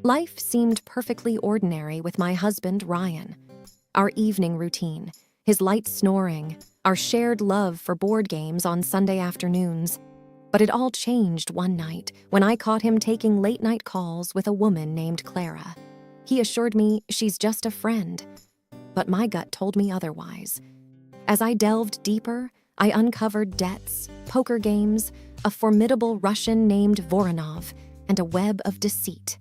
Life seemed perfectly ordinary with my husband, Ryan. Our evening routine, his light snoring, our shared love for board games on Sunday afternoons. But it all changed one night when I caught him taking late-night calls with a woman named Clara. He assured me she's just a friend, but my gut told me otherwise. As I delved deeper, I uncovered debts, poker games, a formidable Russian named Voronov, and a web of deceit.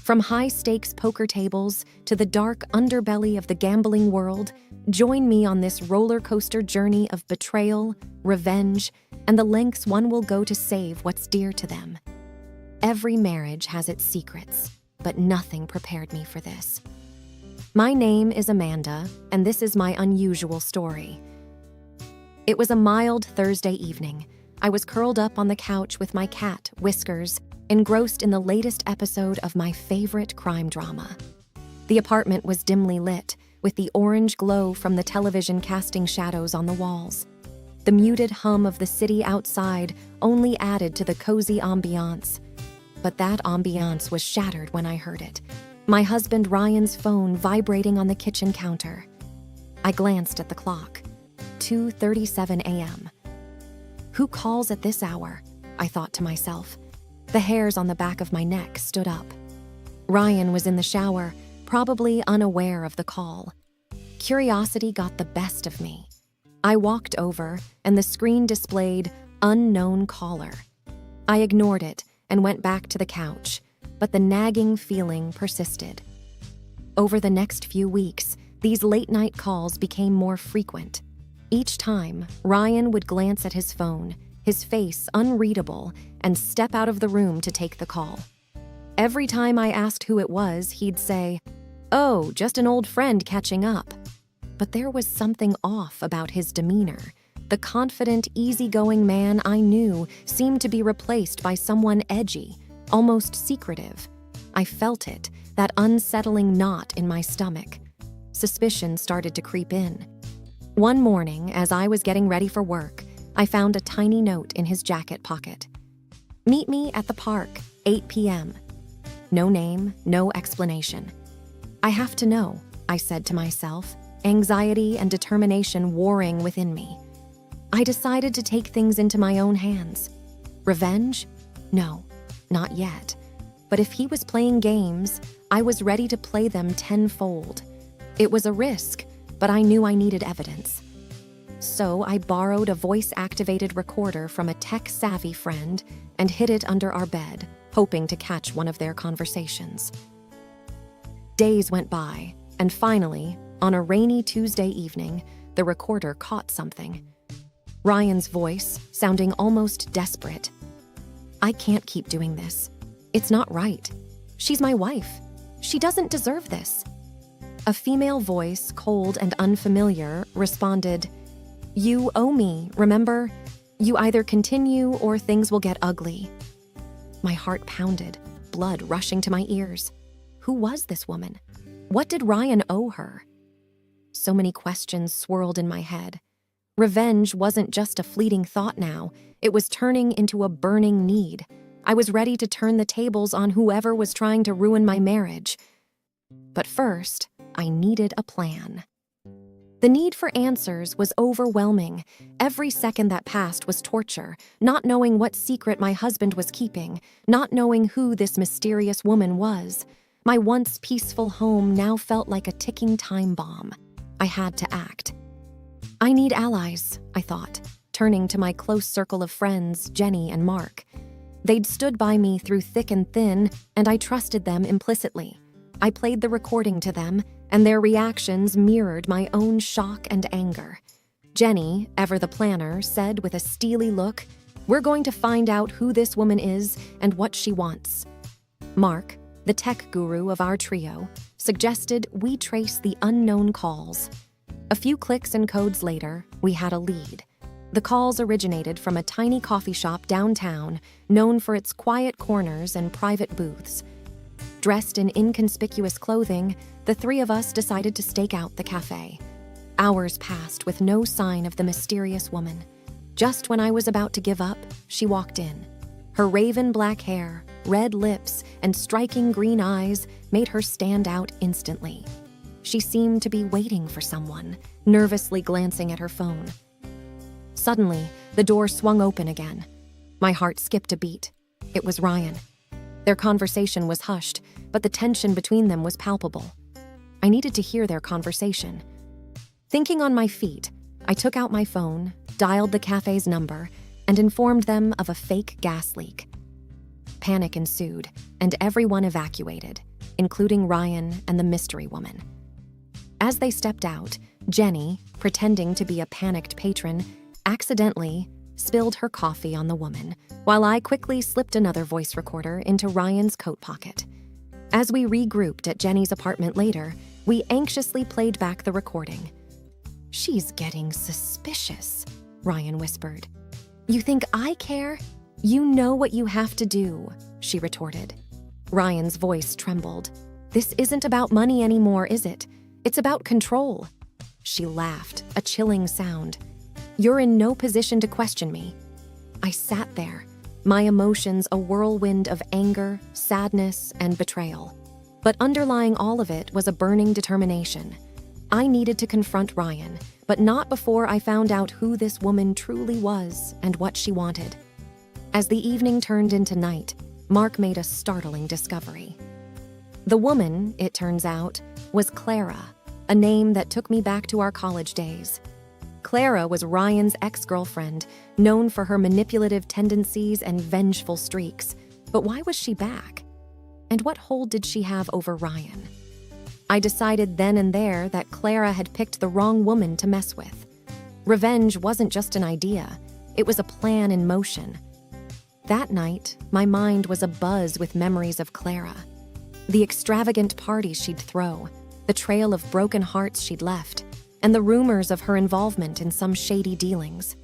From high-stakes poker tables to the dark underbelly of the gambling world, join me on this roller coaster journey of betrayal, revenge, and the lengths one will go to save what's dear to them. Every marriage has its secrets, but nothing prepared me for this. My name is Amanda, and this is my unusual story. It was a mild Thursday evening. I was curled up on the couch with my cat, Whiskers, engrossed in the latest episode of my favorite crime drama. The apartment was dimly lit, with the orange glow from the television casting shadows on the walls. The muted hum of the city outside only added to the cozy ambiance. But that ambiance was shattered when I heard it. My husband Ryan's phone vibrating on the kitchen counter. I glanced at the clock. 2:37 a.m. Who calls at this hour? I thought to myself. The hairs on the back of my neck stood up. Ryan was in the shower, probably unaware of the call. Curiosity got the best of me. I walked over, and the screen displayed unknown caller. I ignored it and went back to the couch, but the nagging feeling persisted. Over the next few weeks, these late-night calls became more frequent. Each time, Ryan would glance at his phone, his face unreadable, and step out of the room to take the call. Every time I asked who it was, he'd say, "Oh, just an old friend catching up." But there was something off about his demeanor. The confident, easygoing man I knew seemed to be replaced by someone edgy, almost secretive. I felt it, that unsettling knot in my stomach. Suspicion started to creep in. One morning, as I was getting ready for work, I found a tiny note in his jacket pocket. "Meet me at the park, 8 p.m. No name, no explanation. I have to know, I said to myself, anxiety and determination warring within me. I decided to take things into my own hands. Revenge? No, not yet. But if he was playing games, I was ready to play them tenfold. It was a risk, but I knew I needed evidence. So I borrowed a voice-activated recorder from a tech-savvy friend and hid it under our bed, hoping to catch one of their conversations. Days went by, and finally, on a rainy Tuesday evening, the recorder caught something. Ryan's voice, sounding almost desperate. "I can't keep doing this. It's not right. She's my wife. She doesn't deserve this." A female voice, cold and unfamiliar, responded, "You owe me, remember? You either continue or things will get ugly." My heart pounded, blood rushing to my ears. Who was this woman? What did Ryan owe her? So many questions swirled in my head. Revenge wasn't just a fleeting thought now. It was turning into a burning need. I was ready to turn the tables on whoever was trying to ruin my marriage. But first, I needed a plan. The need for answers was overwhelming. Every second that passed was torture, not knowing what secret my husband was keeping, not knowing who this mysterious woman was. My once peaceful home now felt like a ticking time bomb. I had to act. I need allies, I thought, turning to my close circle of friends, Jenny and Mark. They'd stood by me through thick and thin, and I trusted them implicitly. I played the recording to them, and their reactions mirrored my own shock and anger. Jenny, ever the planner, said with a steely look, "We're going to find out who this woman is and what she wants." Mark, the tech guru of our trio, suggested we trace the unknown calls. A few clicks and codes later, we had a lead. The calls originated from a tiny coffee shop downtown, known for its quiet corners and private booths. Dressed in inconspicuous clothing, the three of us decided to stake out the cafe. Hours passed with no sign of the mysterious woman. Just when I was about to give up, she walked in. Her raven black hair, red lips, and striking green eyes made her stand out instantly. She seemed to be waiting for someone, nervously glancing at her phone. Suddenly, the door swung open again. My heart skipped a beat. It was Ryan. Their conversation was hushed, but the tension between them was palpable. I needed to hear their conversation. Thinking on my feet, I took out my phone, dialed the cafe's number, and informed them of a fake gas leak. Panic ensued, and everyone evacuated, including Ryan and the mystery woman. As they stepped out, Jenny, pretending to be a panicked patron, accidentally spilled her coffee on the woman, while I quickly slipped another voice recorder into Ryan's coat pocket. As we regrouped at Jenny's apartment later, we anxiously played back the recording. "She's getting suspicious," Ryan whispered. "You think I care? You know what you have to do," she retorted. Ryan's voice trembled. "This isn't about money anymore, is it? It's about control." She laughed, a chilling sound. "You're in no position to question me." I sat there, my emotions a whirlwind of anger, sadness, and betrayal. But underlying all of it was a burning determination. I needed to confront Ryan, but not before I found out who this woman truly was and what she wanted. As the evening turned into night, Mark made a startling discovery. The woman, it turns out, was Clara, a name that took me back to our college days. Clara was Ryan's ex-girlfriend, known for her manipulative tendencies and vengeful streaks. But why was she back? And what hold did she have over Ryan? I decided then and there that Clara had picked the wrong woman to mess with. Revenge wasn't just an idea, it was a plan in motion. That night, my mind was abuzz with memories of Clara. The extravagant parties she'd throw, the trail of broken hearts she'd left, and the rumors of her involvement in some shady dealings.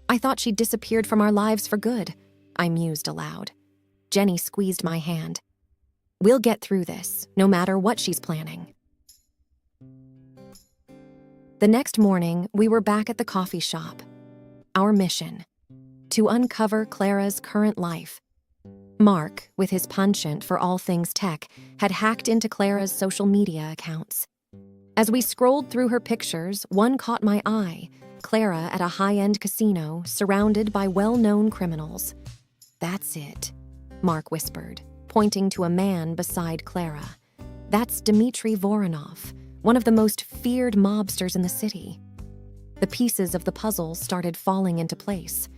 "I thought she'd disappeared from our lives for good," I mused aloud. Jenny squeezed my hand. "We'll get through this, no matter what she's planning." The next morning, we were back at the coffee shop. Our mission: to uncover Clara's current life. Mark, with his penchant for all things tech, had hacked into Clara's social media accounts. As we scrolled through her pictures, one caught my eye: Clara at a high-end casino, surrounded by well-known criminals. "That's it," Mark whispered, pointing to a man beside Clara. "That's Dmitry Voronov, one of the most feared mobsters in the city." The pieces of the puzzle started falling into place.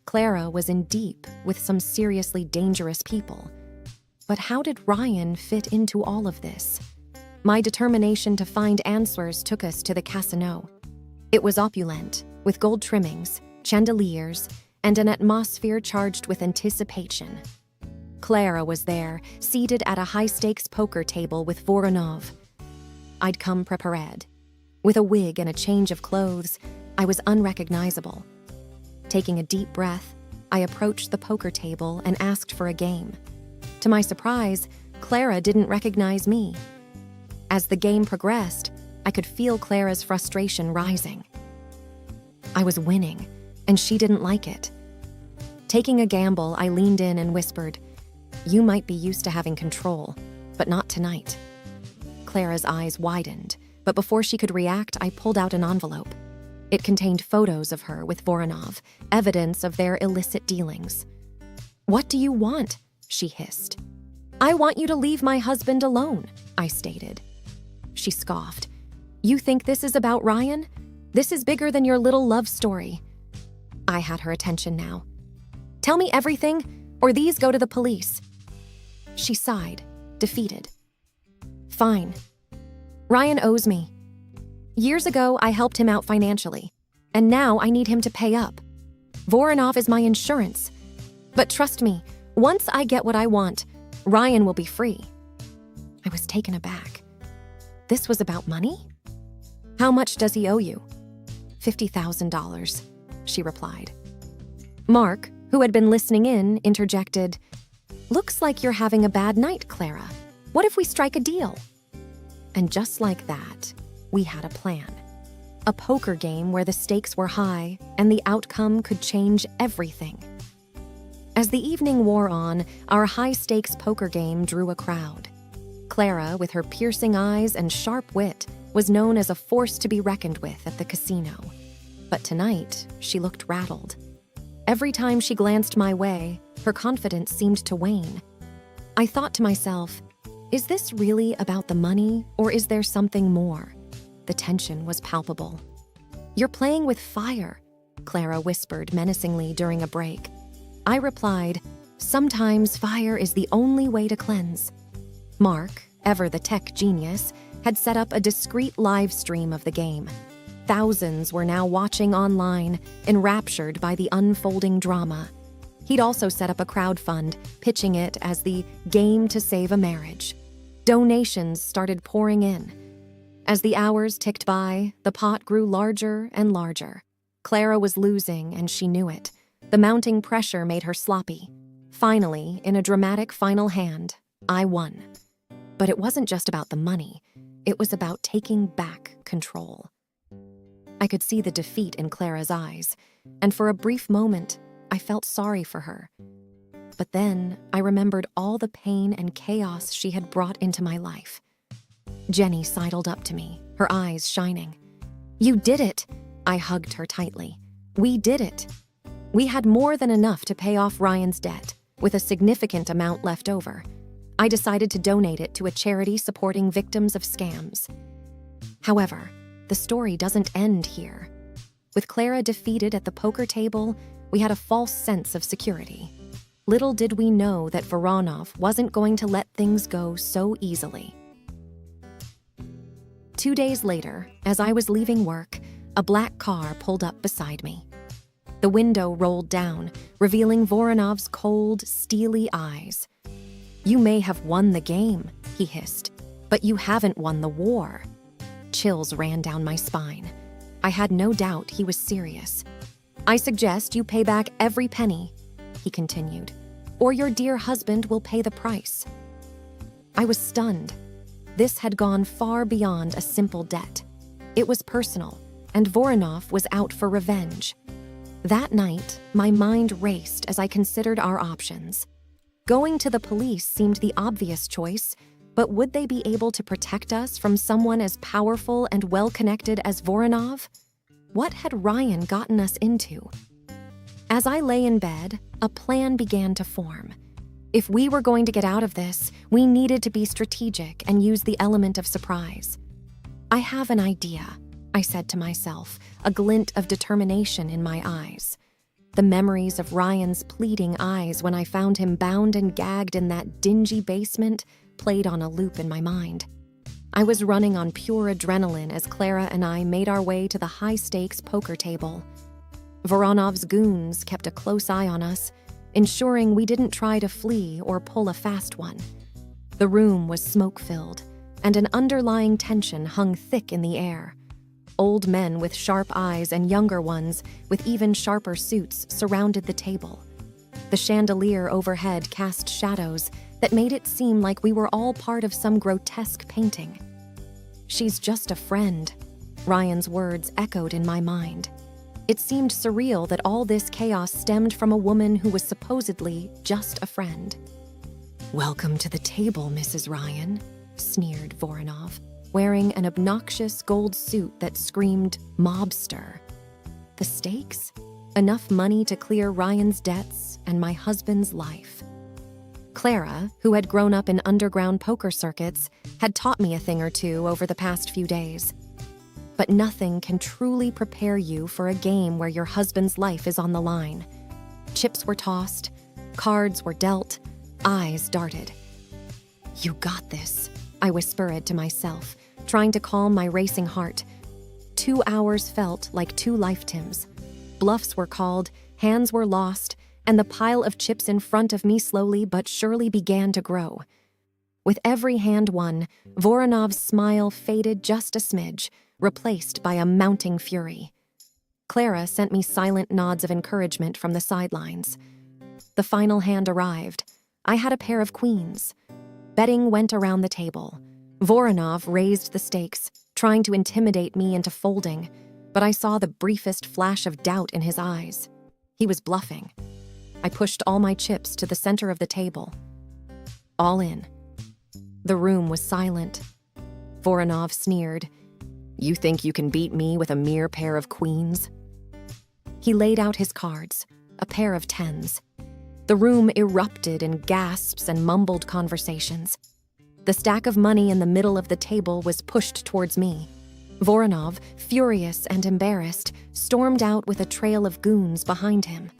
Clara was in deep with some seriously dangerous people. But how did Ryan fit into all of this? My determination to find answers took us to the casino. It was opulent, with gold trimmings, chandeliers, and an atmosphere charged with anticipation. Clara was there, seated at a high-stakes poker table with Voronov. I'd come prepared. With a wig and a change of clothes, I was unrecognizable. Taking a deep breath, I approached the poker table and asked for a game. To my surprise, Clara didn't recognize me. As the game progressed, I could feel Clara's frustration rising. I was winning, and she didn't like it. Taking a gamble, I leaned in and whispered, "You might be used to having control, but not tonight." Clara's eyes widened, but before she could react, I pulled out an envelope. It contained photos of her with Voronov, evidence of their illicit dealings. "What do you want?" she hissed. "I want you to leave my husband alone," I stated. She scoffed. "You think this is about Ryan? This is bigger than your little love story." I had her attention now. "Tell me everything, or these go to the police." She sighed, defeated. "Fine. Ryan owes me. Years ago, I helped him out financially, and now I need him to pay up. Voronov is my insurance. But trust me, once I get what I want, Ryan will be free." I was taken aback. This was about money? "How much does he owe you?" $50,000, she replied. Mark, who had been listening in, interjected, "Looks like you're having a bad night, Clara. What if we strike a deal?" And just like that, we had a plan. A poker game where the stakes were high and the outcome could change everything. As the evening wore on, our high-stakes poker game drew a crowd. Clara, with her piercing eyes and sharp wit, was known as a force to be reckoned with at the casino. But tonight, she looked rattled. Every time she glanced my way, her confidence seemed to wane. I thought to myself, is this really about the money, or is there something more? The tension was palpable. "You're playing with fire," Clara whispered menacingly during a break. I replied, "Sometimes fire is the only way to cleanse." Mark, ever the tech genius, had set up a discreet live stream of the game. Thousands were now watching online, enraptured by the unfolding drama. He'd also set up a crowdfund, pitching it as the game to save a marriage. Donations started pouring in. As the hours ticked by, the pot grew larger and larger. Clara was losing, and she knew it. The mounting pressure made her sloppy. Finally, in a dramatic final hand, I won. But it wasn't just about the money. It was about taking back control. I could see the defeat in Clara's eyes, and for a brief moment, I felt sorry for her. But then I remembered all the pain and chaos she had brought into my life. Jenny sidled up to me, her eyes shining. "You did it!" I hugged her tightly. "We did it!" We had more than enough to pay off Ryan's debt, with a significant amount left over. I decided to donate it to a charity supporting victims of scams. However, the story doesn't end here. With Clara defeated at the poker table, we had a false sense of security. Little did we know that Voronov wasn't going to let things go so easily. 2 days later, as I was leaving work, a black car pulled up beside me. The window rolled down, revealing Voronov's cold, steely eyes. "You may have won the game," he hissed, "but you haven't won the war." Chills ran down my spine. I had no doubt he was serious. "I suggest you pay back every penny," he continued, "or your dear husband will pay the price." I was stunned. This had gone far beyond a simple debt. It was personal, and Voronov was out for revenge. That night, my mind raced as I considered our options. Going to the police seemed the obvious choice, but would they be able to protect us from someone as powerful and well-connected as Voronov? What had Ryan gotten us into? As I lay in bed, a plan began to form. If we were going to get out of this, we needed to be strategic and use the element of surprise. "I have an idea," I said to myself, a glint of determination in my eyes. The memories of Ryan's pleading eyes when I found him bound and gagged in that dingy basement played on a loop in my mind. I was running on pure adrenaline as Clara and I made our way to the high-stakes poker table. Voronov's goons kept a close eye on us, ensuring we didn't try to flee or pull a fast one. The room was smoke-filled, and an underlying tension hung thick in the air. Old men with sharp eyes and younger ones with even sharper suits surrounded the table. The chandelier overhead cast shadows that made it seem like we were all part of some grotesque painting. "She's just a friend," Ryan's words echoed in my mind. It seemed surreal that all this chaos stemmed from a woman who was supposedly just a friend. "Welcome to the table, Mrs. Ryan," sneered Voronov, wearing an obnoxious gold suit that screamed mobster. The stakes? Enough money to clear Ryan's debts and my husband's life. Clara, who had grown up in underground poker circuits, had taught me a thing or two over the past few days. But nothing can truly prepare you for a game where your husband's life is on the line. Chips were tossed, cards were dealt, eyes darted. "You got this," I whispered to myself, trying to calm my racing heart. 2 hours felt like 2 lifetimes. Bluffs were called, hands were lost, and the pile of chips in front of me slowly but surely began to grow. With every hand won, Voronov's smile faded just a smidge, replaced by a mounting fury. Clara sent me silent nods of encouragement from the sidelines. The final hand arrived. I had a pair of queens. Betting went around the table. Voronov raised the stakes, trying to intimidate me into folding, but I saw the briefest flash of doubt in his eyes. He was bluffing. I pushed all my chips to the center of the table. All in. The room was silent. Voronov sneered. "You think you can beat me with a mere pair of queens?" He laid out his cards, a pair of tens. The room erupted in gasps and mumbled conversations. The stack of money in the middle of the table was pushed towards me. Voronov, furious and embarrassed, stormed out with a trail of goons behind him.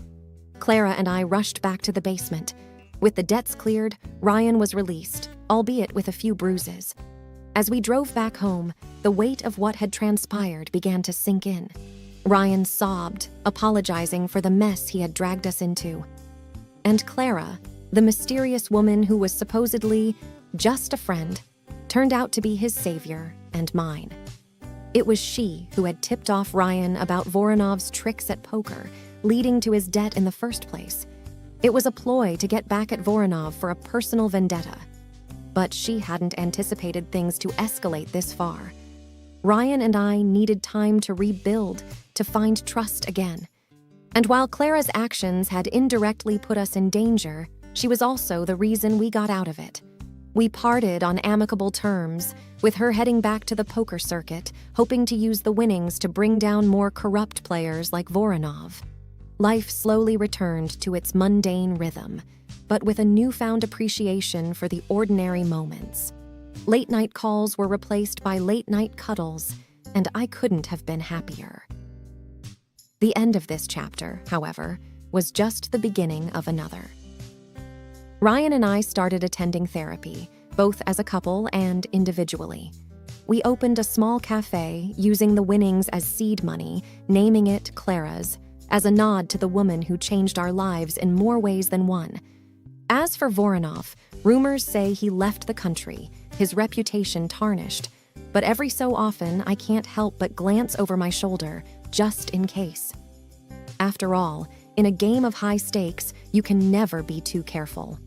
Clara and I rushed back to the basement. With the debts cleared, Ryan was released, albeit with a few bruises. As we drove back home, the weight of what had transpired began to sink in. Ryan sobbed, apologizing for the mess he had dragged us into. And Clara, the mysterious woman who was supposedly just a friend, turned out to be his savior and mine. It was she who had tipped off Ryan about Voronov's tricks at poker, leading to his debt in the first place. It was a ploy to get back at Voronov for a personal vendetta. But she hadn't anticipated things to escalate this far. Ryan and I needed time to rebuild, to find trust again. And while Clara's actions had indirectly put us in danger, she was also the reason we got out of it. We parted on amicable terms, with her heading back to the poker circuit, hoping to use the winnings to bring down more corrupt players like Voronov. Life slowly returned to its mundane rhythm, but with a newfound appreciation for the ordinary moments. Late-night calls were replaced by late-night cuddles, and I couldn't have been happier. The end of this chapter, however, was just the beginning of another. Ryan and I started attending therapy, both as a couple and individually. We opened a small cafe using the winnings as seed money, naming it Clara's, as a nod to the woman who changed our lives in more ways than one. As for Voronov, rumors say he left the country, his reputation tarnished, but every so often I can't help but glance over my shoulder, just in case. After all, in a game of high stakes, you can never be too careful.